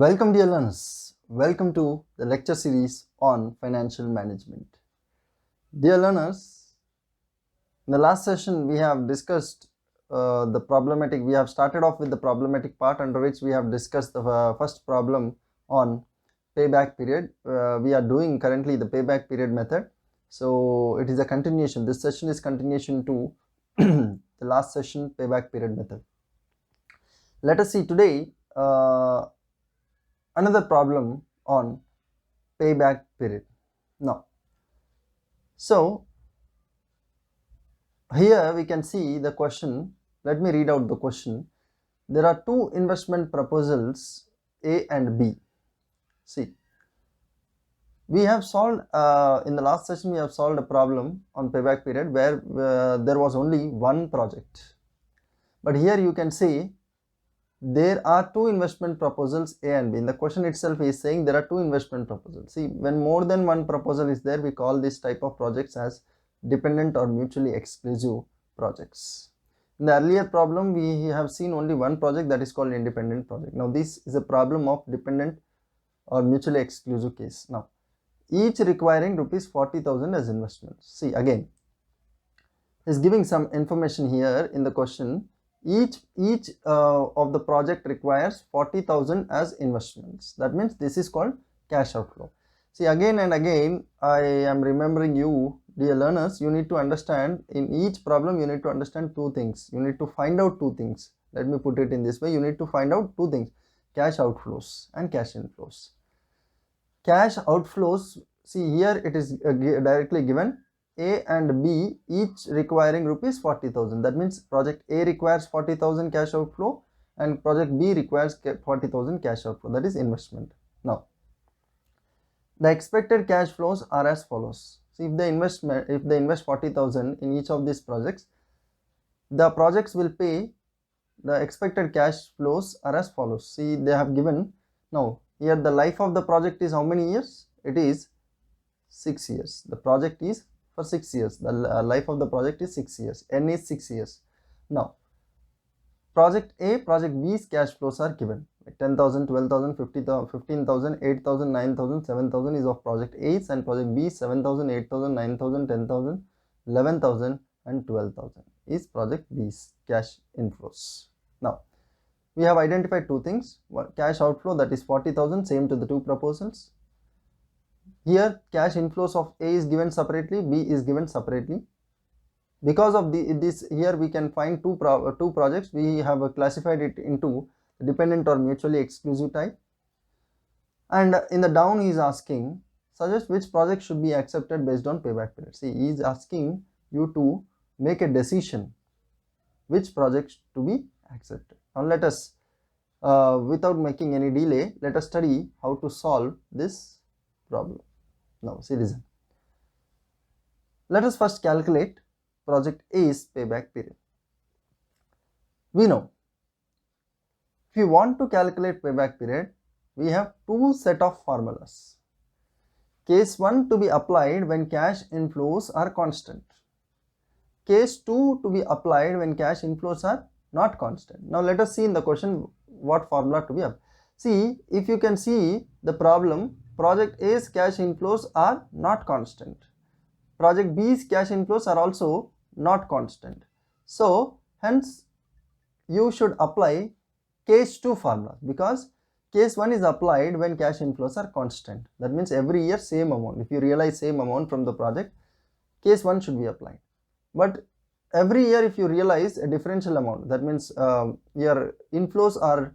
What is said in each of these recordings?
Welcome, dear learners. Welcome to the lecture series on financial management. Dear learners, in the last session we have discussed the problematic. We have started off with the problematic part, under which we have discussed the first problem on payback period. We are doing currently the payback period method. So it is a continuation. This session is continuation to the last session, payback period method. Let us see today another problem on payback period. Now, so here we can see the question. Let me read out the question. There are two investment proposals, A and B. See, we have solved in the last session we have solved a problem on payback period where there was only one project, but here you can see there are two investment proposals, A and B. In the question itself is saying there are two investment proposals. See, when more than one proposal is there, we call this type of projects as dependent or mutually exclusive projects. In the earlier problem we have seen only one project, that is called independent project. Now this is a problem of dependent or mutually exclusive case. Now each requiring rupees 40,000 as investment. See, again is giving some information here in the question. Each of the project requires 40,000 as investments. That means this is called cash outflow. See, again and again I am remembering you, dear learners, you need to understand in each problem you need to understand two things. You need to find out two things. Let me put it in this way. You need to find out two things: cash outflows and cash inflows. Cash outflows, see here it is directly given. A and B each requiring rupees 40,000. That means project A requires 40,000 cash outflow and project B requires 40,000 cash outflow. That is investment. Now the expected cash flows are as follows. See, if they invest 40,000 in each of these projects, the projects will pay. The expected cash flows are as follows. See, they have given. Now here the life of the project is how many years? It is 6 years. The project is for 6 years. The life of the project is 6 years. N is 6 years. Now project A, project B's cash flows are given, like 10,000, 12,000, 15,000, 8,000, 9,000, 7,000 is of project A's, and project B 7,000, 8,000, 9,000, 10,000, 11,000 and 12,000 is project B's cash inflows. Now we have identified two things. Cash outflow, that is 40,000, same to the two proposals. Here cash inflows of A is given separately, B is given separately. Because of this, here we can find two projects. We have classified it into dependent or mutually exclusive type. And in the down he is asking, suggest which project should be accepted based on payback period. See, he is asking you to make a decision which project to be accepted. Now let us, without making any delay, let us study how to solve this problem. Now see, listen. Let us first calculate project A's payback period. We know if you want to calculate payback period, we have two set of formulas. Case 1 to be applied when cash inflows are constant. Case 2 to be applied when cash inflows are not constant. Now let us see in the question what formula to be applied. See, if you can see the problem, project A's cash inflows are not constant. Project B's cash inflows are also not constant. So hence you should apply case 2 formula, because case 1 is applied when cash inflows are constant. That means every year same amount. If you realize same amount from the project, case 1 should be applied. But every year if you realize a differential amount, that means your inflows are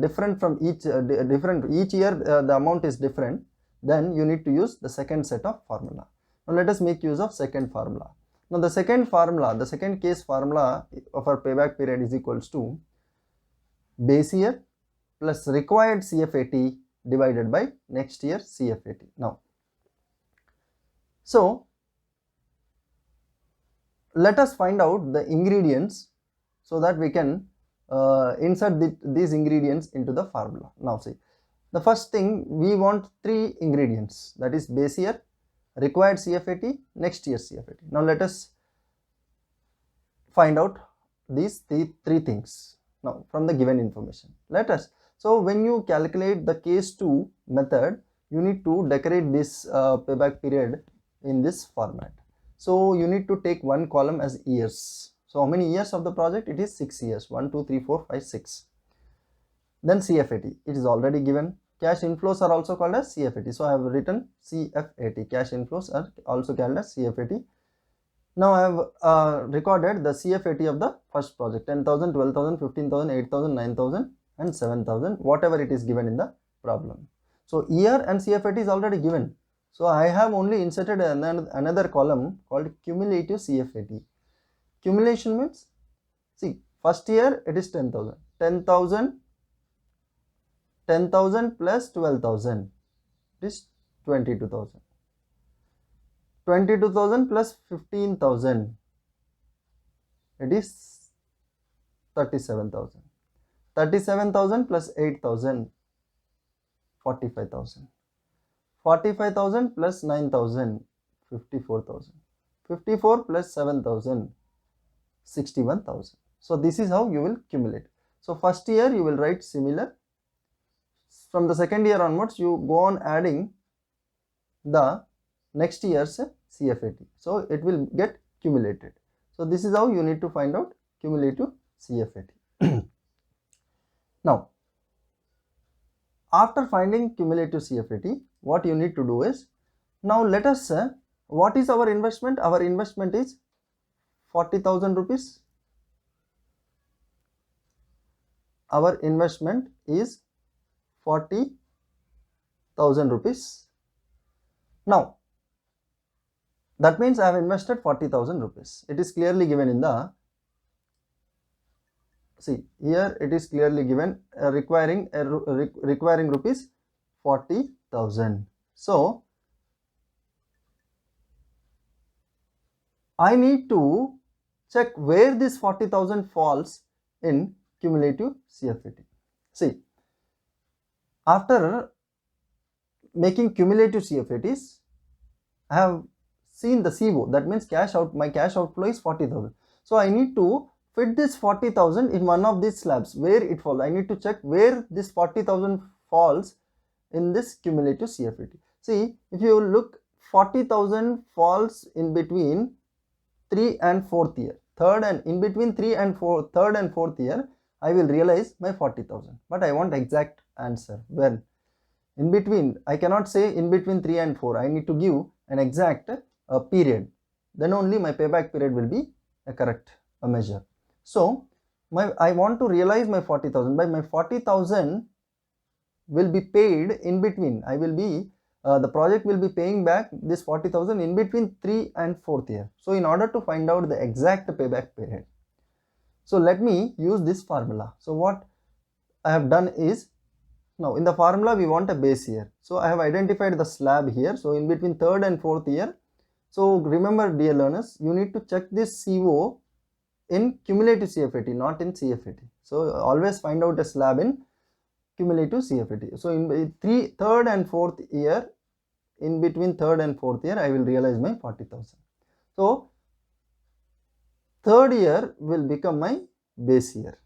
different from each year, the amount is different, then you need to use the second set of formula. Now let us make use of second formula. Now the second formula, the second case formula of our payback period is equals to base year plus required CFAT divided by next year CFAT. Now so let us find out the ingredients so that we can insert these ingredients into the formula. Now see, the first thing, we want three ingredients, that is base year, required CFAT, next year CFAT. Now let us find out these three things now from the given information. Let us So when you calculate the case 2 method, you need to decorate this payback period in this format. So you need to take one column as years. So how many years of the project? It is 6 years. 1, 2, 3, 4, 5, 6. Then CFAT, it is already given. Cash inflows are also called as CFAT. So I have written CFAT. Cash inflows are also called as CFAT. Now I have recorded the CFAT of the first project: 10,000, 12,000, 15,000, 8,000, 9,000 and 7,000, whatever it is given in the problem. So year and CFAT is already given. So I have only inserted another column called cumulative CFAT. Cumulation means, see, first year it is 10,000. 10,000 plus 12,000, it is 22,000. 22,000 plus 15,000, it is 37,000. 37,000 plus 8,000, 45,000. 45,000 plus 9,000, 54,000. 54 plus 7,000, 61,000. So this is how you will accumulate. So first year you will write similar. From the second year onwards, you go on adding the next year's CFAT. So it will get cumulated. So this is how you need to find out cumulative CFAT. Now, after finding cumulative CFAT, what you need to do is, now let us what is our investment? Our investment is 40,000 rupees. Our investment is 40,000 rupees. Now, that means I have invested 40,000 rupees. It is clearly given in the, see here it is clearly given requiring rupees 40,000. So I need to check where this 40,000 falls in cumulative CFAT. See, after making cumulative CFATs, I have seen the CO, that means cash out, my cash outflow is 40,000. So I need to fit this 40,000 in one of these slabs, where it falls. I need to check where this 40,000 falls in this cumulative CFAT. See, if you look, 40,000 falls in between 3 and 4th year. In between 3 and 3rd and 4th year, I will realize my 40,000. But I want exact answer. When? In between, I cannot say in between 3 and 4. I need to give an exact period. Then only my payback period will be a correct measure. So I want to realize my 40,000. By my 40,000 will be paid in between. I will be the project will be paying back this 40,000 in between 3 and 4th year. So in order to find out the exact payback period, so let me use this formula. So what I have done is, now in the formula we want a base year. So I have identified the slab here. So in between 3rd and 4th year. So remember, dear learners, you need to check this CO in cumulative CFAT, not in CFAT. So always find out a slab in cumulative CFAT. So in 3rd and 4th year, in between 3rd and 4th year, I will realize my 40,000. So 3rd year will become my base year.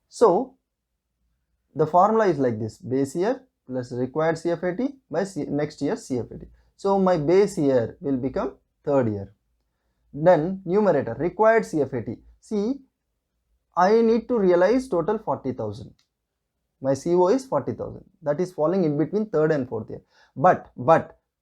So the formula is like this: base year plus required CFAT by next year's CFAT. So my base year will become 3rd year. Then numerator, required CFAT. See, I need to realize total 40,000. My CO is 40,000. That is falling in between 3rd and 4th year. But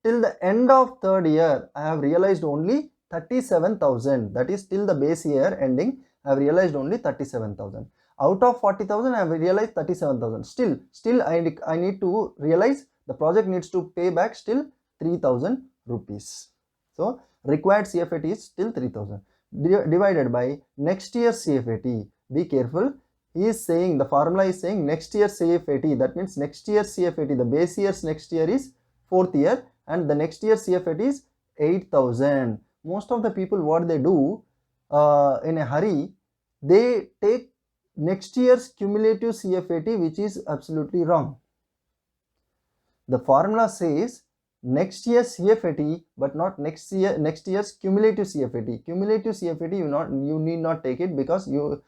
till the end of 3rd year, I have realized only 37,000. That is, till the base year ending, I have realized only 37,000. Out of 40,000, I have realized 37,000. Still I need to realize, the project needs to pay back still 3,000 rupees. So required CFAT is still 3,000 divided by next year's CFAT. Be careful. He is saying, the formula is saying next year's CFAT. That means next year's CFAT, the base year's next year is 4th year, and the next year's CFAT is 8,000. Most of the people, what they do in a hurry, they take next year's cumulative CFAT, which is absolutely wrong. The formula says next year's CFAT, but not next year's cumulative CFAT. Cumulative CFAT, you need not take it, because you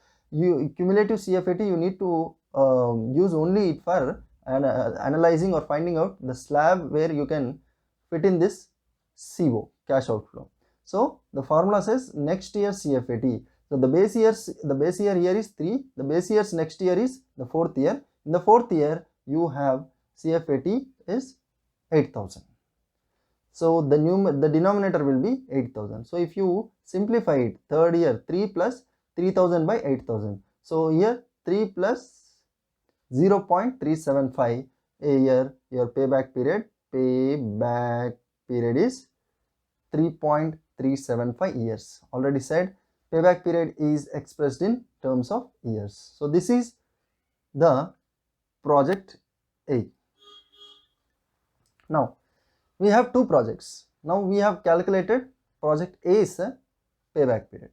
cumulative CFAT, you need to use only it for analyzing or finding out the slab where you can fit in this CO, cash outflow. So the formula says next year CFAT. So the base year here is 3, the base years next year is the 4th year. In the 4th year you have CFAT is 8,000. So the denominator will be 8,000. So if you simplify it, 3rd year 3 plus 3,000 by 8,000. So here 3 plus 0.375 a year, your payback period is 3.375 years. Already said, payback period is expressed in terms of years. So this is the project A. Now we have two projects. Now we have calculated project A's payback period.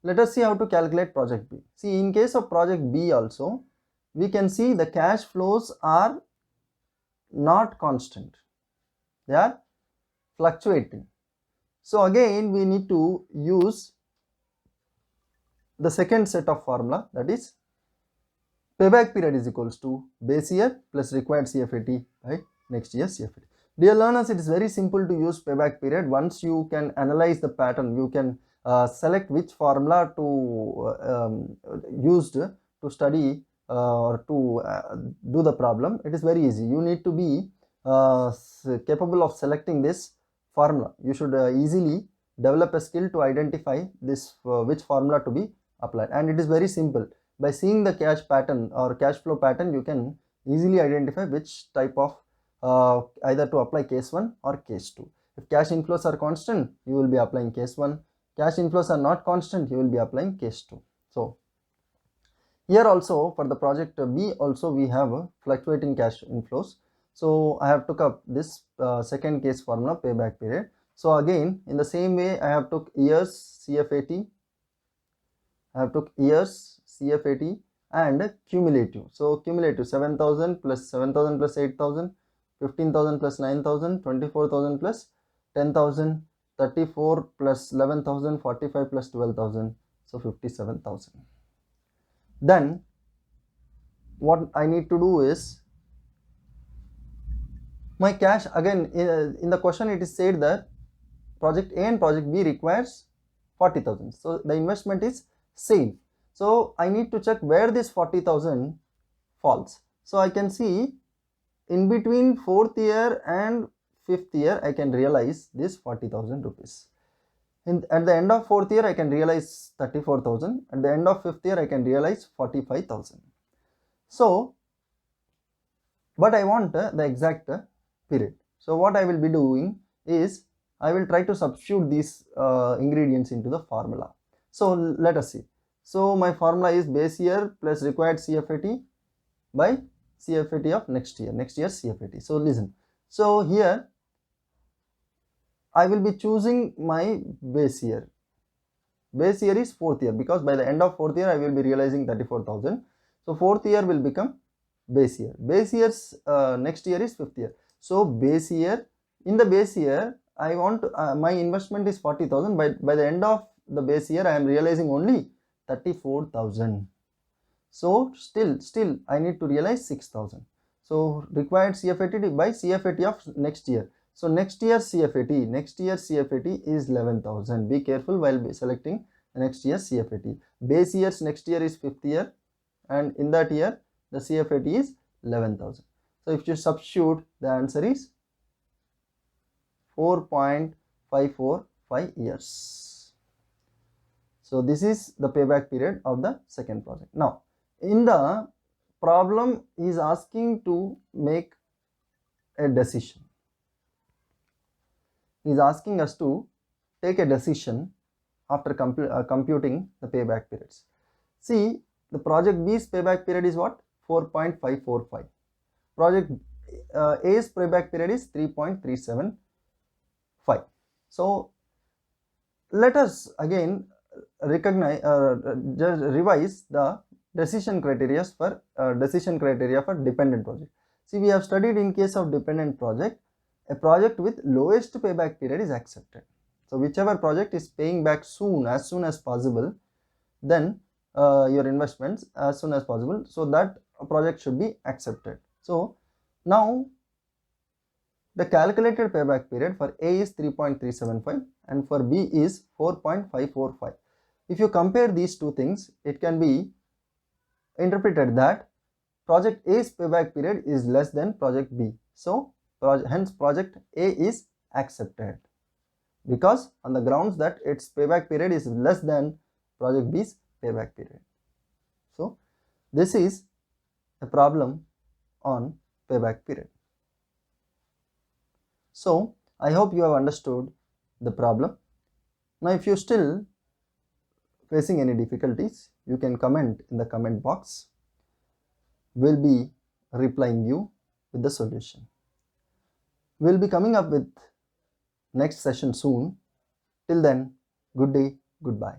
Let us see how to calculate project B. See, in case of project B also, we can see the cash flows are not constant. They are fluctuating. So again we need to use the second set of formula, that is payback period is equals to base year plus required CFAT by next year CFAT. Dear learners, it is very simple to use payback period. Once you can analyze the pattern, you can select which formula to used to study or to do the problem. It is very easy. You need to be capable of selecting this formula. You should easily develop a skill to identify this which formula to be applied, and it is very simple. By seeing the cash pattern or cash flow pattern, you can easily identify which type of either to apply case 1 or case 2. If cash inflows are constant, you will be applying case 1. Cash inflows are not constant, you will be applying case 2. So here also for the project B also we have fluctuating cash inflows. So I have took up this second case formula, payback period. So again in the same way I have took years CFAT, and cumulative. So cumulative 7,000 plus 7,000 plus 8,000, 15,000 plus 9,000, 24,000 plus 10,000, 34 plus 11,000, 45 plus 12,000, so 57,000. Then what I need to do is, my cash, again in the question it is said that project A and project B requires 40,000. So the investment is same. So I need to check where this 40,000 falls. So I can see in between 4th year and 5th year I can realize this 40,000 rupees. At the end of 4th year I can realize 34,000. At the end of 5th year I can realize 45,000. So, but I want the exact period. So what I will be doing is I will try to substitute these ingredients into the formula. So let us see. So my formula is base year plus required CFAT by CFAT of next year CFAT. So listen. So here I will be choosing my base year. Base year is 4th year, because by the end of 4th year I will be realizing 34,000. So 4th year will become base year. Base year's next year is 5th year. So base year, in the base year I want my investment is 40,000. By the end of the base year I am realizing only 34,000. So still I need to realize 6,000. So required CFAT by CFAT of next year. So next year CFAT is 11,000. Be careful while selecting next year CFAT. Base year's next year is 5th year, and in that year the CFAT is 11,000. So if you substitute, the answer is 4.545 years. So this is the payback period of the second project. Now in the problem is asking to make a decision. He is asking us to take a decision after computing the payback periods. See, the project B's payback period is what? 4.545. Project A's payback period is 3.375. So let us again recognize, just revise the decision criteria for dependent project. See, we have studied in case of dependent project, a project with lowest payback period is accepted. So whichever project is paying back as soon as possible, then your investments as soon as possible, so that a project should be accepted. So now the calculated payback period for A is 3.375 and for B is 4.545. If you compare these two things, it can be interpreted that project A's payback period is less than project B. So hence project A is accepted because on the grounds that its payback period is less than project B's payback period. So this is a problem on payback period. So I hope you have understood the problem. Now if you still facing any difficulties, you can comment in the comment box. We'll be replying you with the solution. We'll be coming up with next session soon. Till then, good day, goodbye.